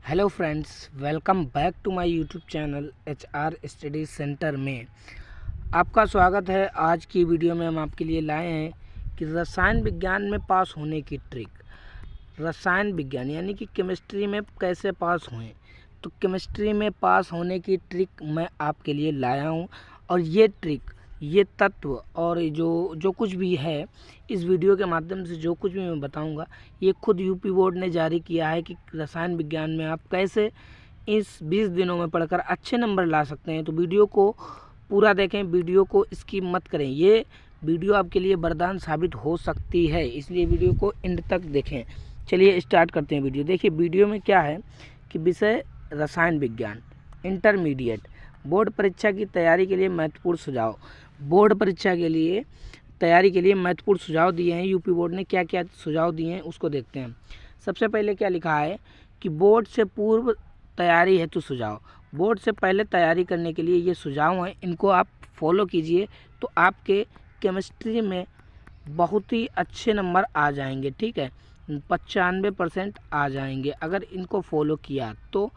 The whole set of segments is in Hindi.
Hello friends, welcome back to my YouTube channel HR study centre में आपका स्वागत है। आज की वीडियो में हम आपके लिए लाए हैं कि रसायन विज्ञान में पास होने की ट्रिक। रसायन विज्ञान यानी कि केमिस्ट्री में कैसे पास हुए, तो केमिस्ट्री में पास होने की ट्रिक मैं आपके लिए लाया हूं। और ये ट्रिक, ये तत्व और जो कुछ भी है इस वीडियो के माध्यम से, जो कुछ भी मैं बताऊंगा, ये खुद यूपी बोर्ड ने जारी किया है कि रसायन विज्ञान में आप कैसे इस 20 दिनों में पढ़कर अच्छे नंबर ला सकते हैं। तो वीडियो को पूरा देखें, वीडियो को स्किप मत करें। ये वीडियो आपके लिए वरदान साबित हो सकती है, इसलिए वीडियो को एंड तक देखें। चलिए स्टार्ट करते हैं वीडियो। देखिए वीडियो में क्या है कि विषय रसायन विज्ञान इंटरमीडिएट, बोर्ड परीक्षा की तैयारी के लिए महत्वपूर्ण सुझाव। बोर्ड परीक्षा के लिए तैयारी के लिए महत्वपूर्ण सुझाव दिए हैं। यूपी बोर्ड ने क्या क्या सुझाव दिए हैं उसको देखते हैं। सबसे पहले क्या लिखा है कि बोर्ड से पूर्व तैयारी हेतु सुझाव। बोर्ड से पहले तैयारी करने के लिए ये सुझाव हैं, इनको आप फॉलो कीजिए तो आपके केमिस्ट्री में बहुत ही अच्छे नंबर आ जाएंगे। ठीक है, 95% आ जाएंगे अगर इनको फॉलो किया तो।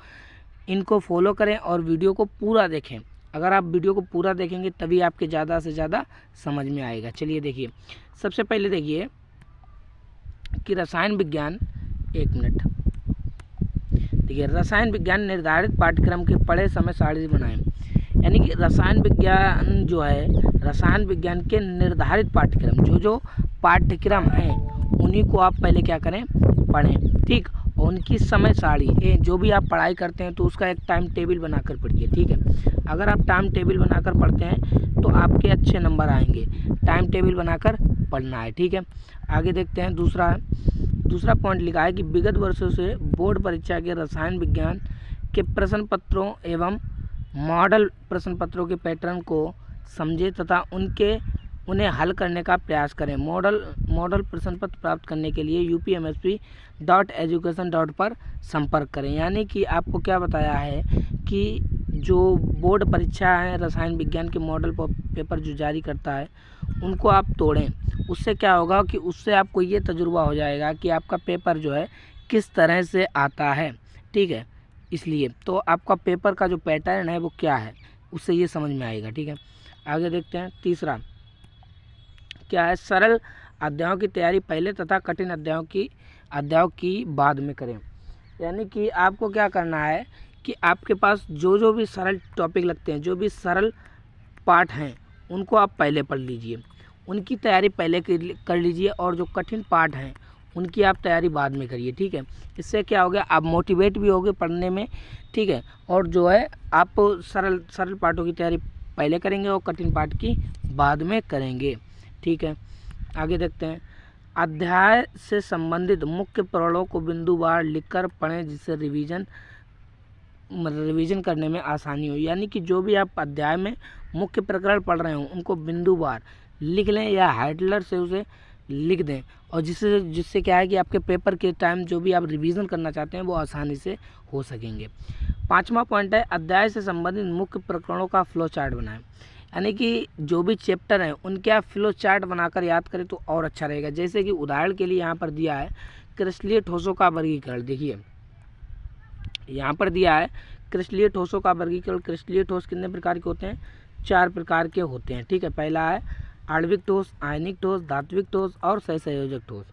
इनको फॉलो करें और वीडियो को पूरा देखें। अगर आप वीडियो को पूरा देखेंगे तभी आपके ज़्यादा से ज़्यादा समझ में आएगा। चलिए देखिए, सबसे पहले देखिए कि रसायन विज्ञान, एक मिनट, देखिए रसायन विज्ञान निर्धारित पाठ्यक्रम के पढ़े समय सारणी बनाएं। यानी कि रसायन विज्ञान जो है, रसायन विज्ञान के निर्धारित पाठ्यक्रम, जो पाठ्यक्रम हैं उन्हीं को आप पहले क्या करें, पढ़ें। ठीक, और उनकी समय सारणी, जो भी आप पढ़ाई करते हैं तो उसका एक टाइम टेबल बनाकर पढ़िए। ठीक है, अगर आप टाइम टेबल बनाकर पढ़ते हैं तो आपके अच्छे नंबर आएंगे। टाइम टेबल बनाकर पढ़ना है। ठीक है, आगे देखते हैं। दूसरा पॉइंट लिखा है कि विगत वर्षों से बोर्ड परीक्षा के रसायन विज्ञान के प्रश्न पत्रों एवं मॉडल प्रश्न पत्रों के पैटर्न को समझे तथा उन्हें हल करने का प्रयास करें। मॉडल प्रश्न पत्र प्राप्त करने के लिए upmsp.education पर संपर्क करें। यानी कि आपको क्या बताया है कि जो बोर्ड परीक्षा है रसायन विज्ञान के मॉडल पेपर जो जारी करता है उनको आप तोड़ें। उससे क्या होगा कि उससे आपको ये तजुर्बा हो जाएगा कि आपका पेपर जो है किस तरह से आता है। ठीक है, इसलिए तो आपका पेपर का जो पैटर्न है वो क्या है उससे ये समझ में आएगा। ठीक है, आगे देखते हैं। तीसरा क्या है, सरल अध्यायों की तैयारी पहले तथा कठिन अध्यायों की बाद में करें। यानी कि आपको क्या करना है कि आपके पास जो भी सरल टॉपिक लगते हैं, जो भी सरल पाठ हैं उनको आप पहले पढ़ लीजिए, उनकी तैयारी पहले कर लीजिए, और जो कठिन पाठ हैं उनकी आप तैयारी बाद में करिए। ठीक है, इससे क्या हो गया, आप मोटिवेट भी होगे पढ़ने में। ठीक है, और जो है आप सरल पाठों की तैयारी पहले करेंगे और कठिन पाठ की बाद में करेंगे। ठीक है, आगे देखते हैं। अध्याय से संबंधित मुख्य प्रकरणों को बिंदुवार लिखकर पढ़ें जिससे रिवीजन करने में आसानी हो। यानी कि जो भी आप अध्याय में मुख्य प्रकरण पढ़ रहे हो उनको बिंदुवार लिख लें या हाइटलर से उसे लिख दें, और जिससे क्या है कि आपके पेपर के टाइम जो भी आप रिवीजन करना चाहते हैं वो आसानी से हो सकेंगे। 5वां पॉइंट है, अध्याय से संबंधित मुख्य प्रकरणों का फ्लो चार्ट बनाएं। यानी कि जो भी चैप्टर हैं उनके आप फ्लो चार्ट बनाकर याद करें तो और अच्छा रहेगा। जैसे कि उदाहरण के लिए यहाँ पर दिया है क्रिस्टलीय ठोसों का वर्गीकरण। देखिए यहाँ पर दिया है क्रिस्टलीय ठोसों का वर्गीकरण। क्रिस्टलीय ठोस कितने प्रकार के होते हैं, 4 प्रकार के होते हैं। ठीक है, पहला है आणविक ठोस, आयनिक ठोस, धात्विक ठोस और सहसंयोजक ठोस।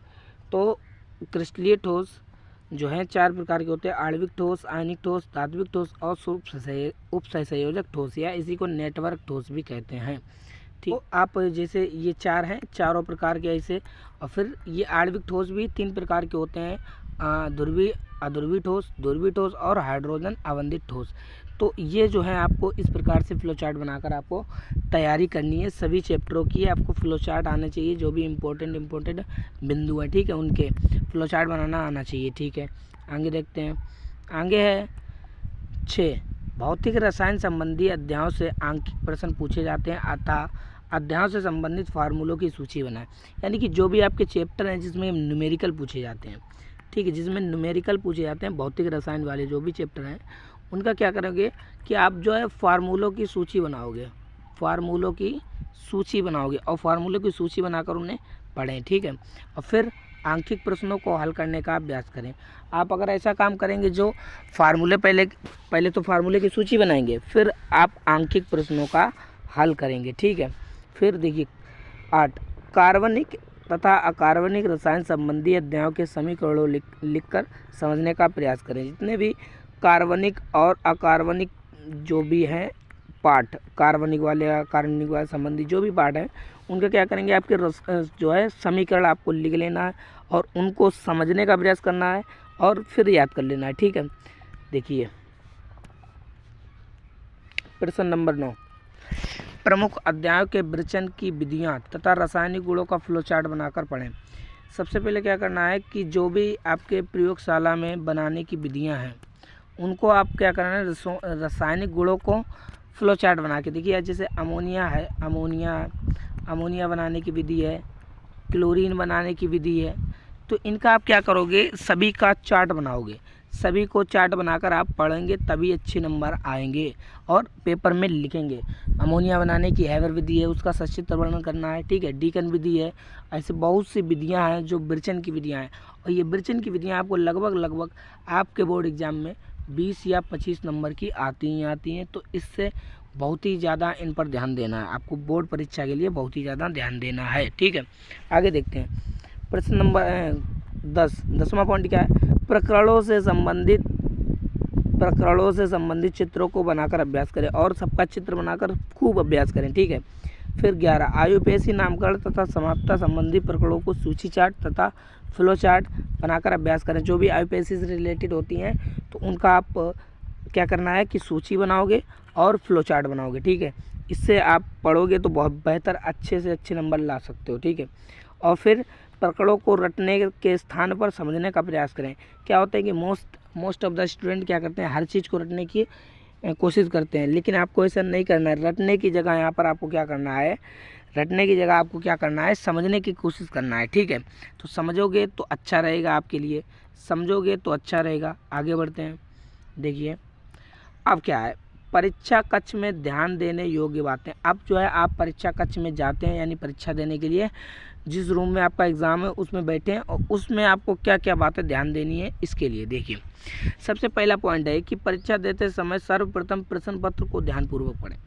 तो क्रिस्टलीय ठोस जो है 4 प्रकार के होते हैं, आणविक ठोस, आयनिक ठोस, धात्विक ठोस और उपसहसंयोजक ठोस, या इसी को नेटवर्क ठोस भी कहते हैं। ठीक, तो आप जैसे ये 4 हैं, चारों प्रकार के ऐसे। और फिर ये आणविक ठोस भी 3 प्रकार के होते हैं, ध्रुवीय, अध्रुवीय ठोस, ध्रुवीय ठोस और हाइड्रोजन अवंधित ठोस। तो ये जो है आपको इस प्रकार से फ्लो चार्ट बनाकर आपको तैयारी करनी है। सभी चैप्टरों की आपको फ्लो चार्ट आना चाहिए, जो भी इम्पोर्टेंट बिंदु हैं। ठीक है, उनके फ्लो चार्ट बनाना आना चाहिए। ठीक है, आगे देखते हैं। आगे है 6, भौतिक रसायन संबंधी अध्यायों से आंकिक प्रश्न पूछे जाते हैं अतः अध्यायों से संबंधित फार्मूलों की सूची बनाएं। यानी कि जो भी आपके चैप्टर हैं जिसमें न्यूमेरिकल पूछे जाते हैं, ठीक है, जिसमें न्यूमेरिकल पूछे जाते हैं, भौतिक रसायन वाले जो भी चैप्टर हैं उनका क्या करोगे कि आप जो है फार्मूलों की सूची बनाओगे, और फार्मूलों की सूची बनाकर उन्हें पढ़ें। ठीक है, और फिर आंशिक प्रश्नों को हल करने का अभ्यास करें। आप अगर ऐसा काम करेंगे, जो फार्मूले पहले तो फार्मूले की सूची बनाएंगे, फिर आप आंशिक प्रश्नों का हल करेंगे, ठीक है। फिर देखिए 8, कार्बनिक तथा अकार्बनिक रसायन संबंधी अध्यायों के समीकरणों लिखकर समझने का प्रयास करें। जितने भी कार्बनिक और अकार्बनिक जो भी हैं पार्ट, कार्बनिक वाले अकार्बनिक वाले संबंधी जो भी पार्ट हैं, उनका क्या करेंगे, आपके जो है समीकरण आपको लिख लेना है और उनको समझने का प्रयास करना है और फिर याद कर लेना है, ठीक है। देखिए प्रश्न नंबर 9, प्रमुख अध्यायों के विरेचन की विधियां तथा रासायनिक गुणों का फ्लो चार्ट बनाकर पढ़ें। सबसे पहले क्या करना है कि जो भी आपके प्रयोगशाला में बनाने की विधियां हैं, उनको आप क्या करना है, रासायनिक गुणों को फ्लो चार्ट बना के देखिए। जैसे अमोनिया है, अमोनिया बनाने की विधि है, क्लोरीन बनाने की विधि है, तो इनका आप क्या करोगे, सभी का चार्ट बनाओगे। सभी को चार्ट बनाकर आप पढ़ेंगे, तभी अच्छे नंबर आएंगे और पेपर में लिखेंगे। अमोनिया बनाने की हैवर विधि है, उसका सचित्र वर्णन करना है, ठीक है। डीकन विधि है, ऐसे बहुत सी विधियां हैं जो विरेचन की विधियां हैं, और ये विरेचन की विधियां आपको लगभग आपके बोर्ड एग्जाम में 20 या 25 नंबर की आती हैं। तो इससे बहुत ही ज़्यादा इन पर ध्यान देना है, आपको बोर्ड परीक्षा के लिए बहुत ही ज़्यादा ध्यान देना है, ठीक है। आगे देखते हैं प्रश्न नंबर 10वां पॉइंट क्या है, प्रकरणों से संबंधित चित्रों को बनाकर अभ्यास करें और सबका चित्र बनाकर खूब अभ्यास करें, ठीक है। फिर 11, आयुपेशी नामकरण तथा समाप्तता संबंधी प्रकरणों को सूची चार्ट तथा फ्लो चार्ट बनाकर अभ्यास करें। जो भी आयुपेशी से रिलेटेड होती हैं, तो उनका आप क्या करना है कि सूची बनाओगे और फ्लो चार्ट बनाओगे, ठीक है। इससे आप पढ़ोगे तो बहुत बेहतर, अच्छे से अच्छे नंबर ला सकते हो, ठीक है। और फिर प्रकरणों को रटने के स्थान पर समझने का प्रयास करें। क्या होता है कि मोस्ट ऑफ द स्टूडेंट क्या करते हैं, हर चीज़ को रटने की कोशिश करते हैं, लेकिन आपको ऐसा नहीं करना है। रटने की जगह यहाँ पर आपको क्या करना है, समझने की कोशिश करना है, ठीक है। तो समझोगे तो अच्छा रहेगा आपके लिए, समझोगे तो अच्छा रहेगा। आगे बढ़ते हैं, देखिए अब क्या है, परीक्षा कक्ष में ध्यान देने योग्य बातें। अब जो है आप परीक्षा कक्ष में जाते हैं, यानी परीक्षा देने के लिए जिस रूम में आपका एग्ज़ाम है उसमें बैठे हैं, और उसमें आपको क्या क्या बातें ध्यान देनी है इसके लिए देखिए। सबसे पहला पॉइंट है कि परीक्षा देते समय सर्वप्रथम प्रश्न पत्र को ध्यानपूर्वक पढ़ें।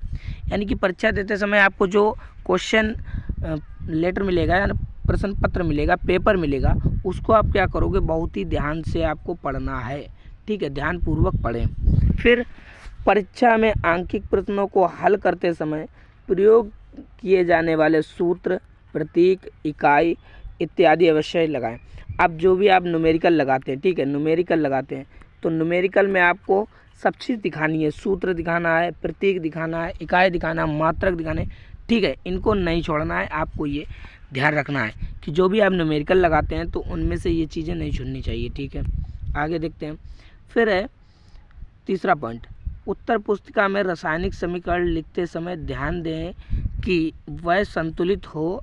यानी कि परीक्षा देते समय आपको जो क्वेश्चन लेटर मिलेगा, यानी प्रश्न पत्र मिलेगा, पेपर मिलेगा, उसको आप क्या करोगे, बहुत ही ध्यान से आपको पढ़ना है, ठीक है। ध्यानपूर्वक पढ़ें। फिर परीक्षा में आंशिक प्रश्नों को हल करते समय प्रयोग किए जाने वाले सूत्र, प्रतीक, इकाई इत्यादि अवश्य लगाएं। अब जो भी आप न्यूमेरिकल लगाते हैं, ठीक है, न्यूमेरिकल लगाते हैं, तो न्यूमेरिकल में आपको सब चीज़ दिखानी है, सूत्र दिखाना है, प्रतीक दिखाना है, इकाई दिखाना है, मात्रक दिखाना है, ठीक है। इनको नहीं छोड़ना है, आपको ये ध्यान रखना है कि जो भी आप न्यूमेरिकल लगाते हैं तो उनमें से ये चीज़ें नहीं छूटनी चाहिए, ठीक है। आगे देखते हैं। फिर है तीसरा पॉइंट, उत्तर पुस्तिका में रासायनिक समीकरण लिखते समय ध्यान दें कि वह संतुलित हो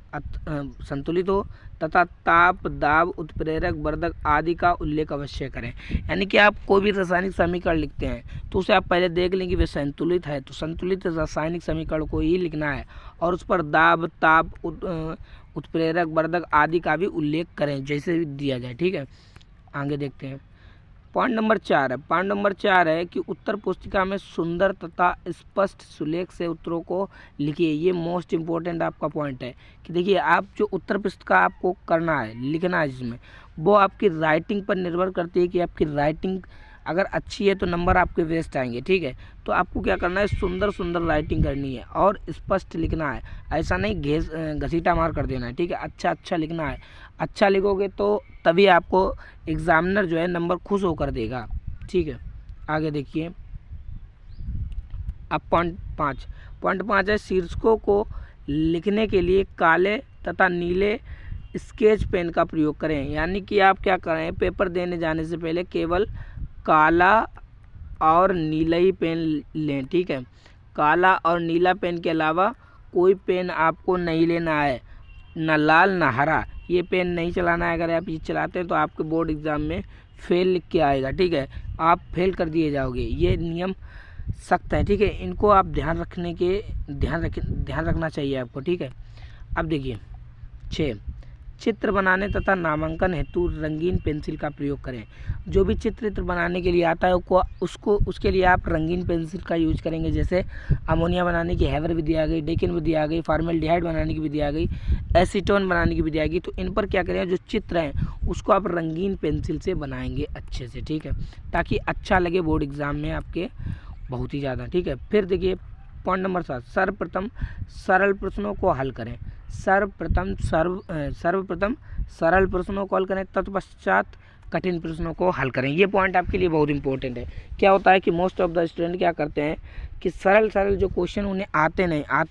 तथा ताप, दाब, उत्प्रेरक, वर्धक आदि का उल्लेख अवश्य करें। यानी कि आप कोई भी रासायनिक समीकरण लिखते हैं तो उसे आप पहले देख लें कि वह संतुलित है, तो संतुलित रासायनिक समीकरण को ही लिखना है, और उस पर दाब, ताप, उत्प्रेरक, वर्धक आदि का भी उल्लेख करें, जैसे दिया जाए, ठीक है। आगे देखते हैं। पॉइंट नंबर 4 है कि उत्तर पुस्तिका में सुंदर तथा स्पष्ट सुलेख से उत्तरों को लिखिए। ये मोस्ट इम्पोर्टेंट आपका पॉइंट है कि देखिए आप जो उत्तर पुस्तिका आपको करना है, लिखना है जिसमें, वो आपकी राइटिंग पर निर्भर करती है कि आपकी राइटिंग अगर अच्छी है तो नंबर आपके बेस्ट आएंगे, ठीक है। तो आपको क्या करना है, सुंदर राइटिंग करनी है और स्पष्ट लिखना है, ऐसा नहीं घसीटा मार कर देना है, ठीक है। अच्छा लिखना है, अच्छा लिखोगे तो तभी आपको एग्जामिनर जो है नंबर खुश होकर देगा, ठीक है। आगे देखिए, अब पॉइंट 5 है, शीर्षकों को लिखने के लिए काले तथा नीले स्केच पेन का प्रयोग करें। यानी कि आप क्या करें, पेपर देने जाने से पहले केवल काला और नीला ही पेन लें, ठीक है। काला और नीला पेन के अलावा कोई पेन आपको नहीं लेना है, ना लाल ना हरा, ये पेन नहीं चलाना है। अगर आप ये चलाते हैं तो आपके बोर्ड एग्ज़ाम में फेल लिख के आएगा, ठीक है, आप फेल कर दिए जाओगे। ये नियम सख्त है, ठीक है। इनको आप ध्यान रखना चाहिए आपको, ठीक है। अब देखिए 6, चित्र बनाने तथा नामांकन हेतु रंगीन पेंसिल का प्रयोग करें। जो भी चित्र बनाने के लिए आता है उसके लिए आप रंगीन पेंसिल का यूज करेंगे। जैसे अमोनिया बनाने की हैवर विधि आ गई, डेकिन विधि आ गई, फॉर्मेल्डिहाइड बनाने की विधि आ गई, एसीटोन बनाने की विधि आ गई। तो इन पर क्या करें, जो चित्र हैं उसको आप रंगीन पेंसिल से बनाएंगे अच्छे से, ठीक है, ताकि अच्छा लगे बोर्ड एग्जाम में आपके बहुत ही ज़्यादा, ठीक है। फिर देखिए पॉइंट नंबर 7, सर्वप्रथम सरल प्रश्नों को हल करें। सर्वप्रथम सरल प्रश्नों को हल करें, तत्पश्चात कठिन प्रश्नों को हल करें। ये पॉइंट आपके लिए बहुत इंपॉर्टेंट है। क्या होता है कि मोस्ट ऑफ द स्टूडेंट क्या करते हैं कि सरल जो क्वेश्चन उन्हें आते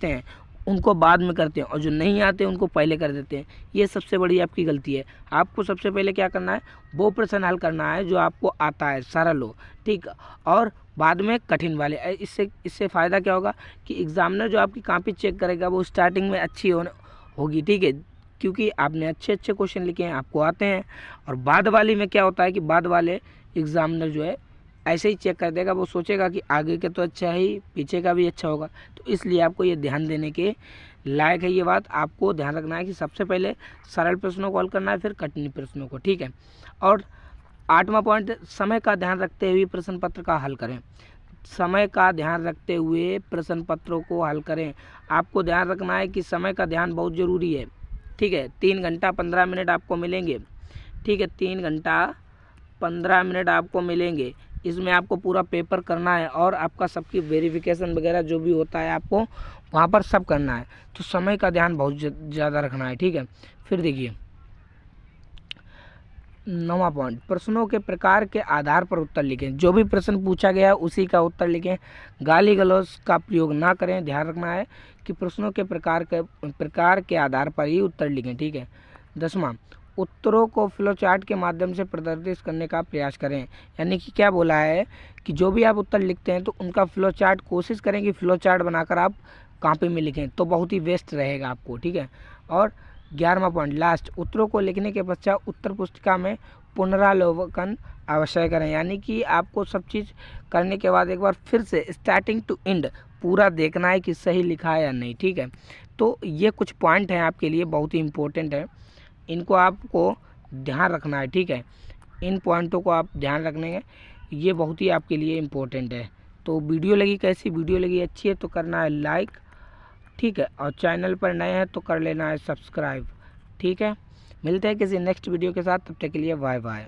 हैं उनको बाद में करते हैं, और जो नहीं आते उनको पहले कर देते हैं। ये सबसे बड़ी आपकी गलती है। आपको सबसे पहले क्या करना है, वो प्रश्न हल करना है जो आपको आता है, सरल हो, ठीक, और बाद में कठिन वाले। इससे फ़ायदा क्या होगा कि एग्जामिनर जो आपकी कॉपी चेक करेगा वो स्टार्टिंग में अच्छी होगी, ठीक है, क्योंकि आपने अच्छे क्वेश्चन लिखे हैं, आपको आते हैं। और बाद वाली में क्या होता है कि बाद वाले एग्जामिनर जो है ऐसे ही चेक कर देगा, वो सोचेगा कि आगे का तो अच्छा ही, पीछे का भी अच्छा होगा। तो इसलिए आपको ये ध्यान देने के लायक है। ये बात आपको ध्यान रखना है कि सबसे पहले सरल प्रश्नों को हल करना है, फिर कठिन प्रश्नों को, ठीक है। और 8वां पॉइंट, समय का ध्यान रखते हुए प्रश्न पत्र का हल करें। समय का ध्यान रखते हुए प्रश्न पत्रों को हल करें। आपको ध्यान रखना है कि समय का ध्यान बहुत ज़रूरी है, ठीक है। 3 घंटा 15 मिनट आपको मिलेंगे, ठीक है, 3 घंटा 15 मिनट आपको मिलेंगे। इसमें आपको पूरा पेपर करना है और आपका सबकी वेरिफिकेशन वगैरह जो भी होता है आपको वहाँ पर सब करना है। तो समय का ध्यान बहुत ज़्यादा रखना है, ठीक है। फिर देखिए 9वां पॉइंट, प्रश्नों के प्रकार के आधार पर उत्तर लिखें। जो भी प्रश्न पूछा गया उसी का उत्तर लिखें, गाली गलौज का प्रयोग ना करें। ध्यान रखना है कि प्रश्नों के प्रकार के आधार पर ही उत्तर लिखें, ठीक है। 10वां, उत्तरों को फ्लो चार्ट के माध्यम से प्रदर्शित करने का प्रयास करें। यानी कि क्या बोला है कि जो भी आप उत्तर लिखते हैं तो उनका फ्लो चार्ट कोशिश करें कि फ्लो चार्ट बनाकर आप कॉपी में लिखें, तो बहुत ही बेस्ट रहेगा आपको, ठीक है। और 11वां पॉइंट लास्ट, उत्तरों को लिखने के पश्चात उत्तर पुस्तिका में पुनरावलोकन अवश्य करें। यानी कि आपको सब चीज़ करने के बाद एक बार फिर से स्टार्टिंग टू एंड पूरा देखना है कि सही लिखा है या नहीं, ठीक है। तो ये कुछ पॉइंट हैं आपके लिए बहुत ही इम्पोर्टेंट है, इनको आपको ध्यान रखना है, ठीक है। इन पॉइंटों को आप ध्यान रखने, ये बहुत ही आपके लिए इम्पोर्टेंट है। तो वीडियो लगी कैसी, वीडियो लगी अच्छी है तो करना है लाइक, ठीक है, और चैनल पर नए हैं तो कर लेना है सब्सक्राइब, ठीक है। मिलते हैं किसी नेक्स्ट वीडियो के साथ, तब तक के लिए बाय बाय।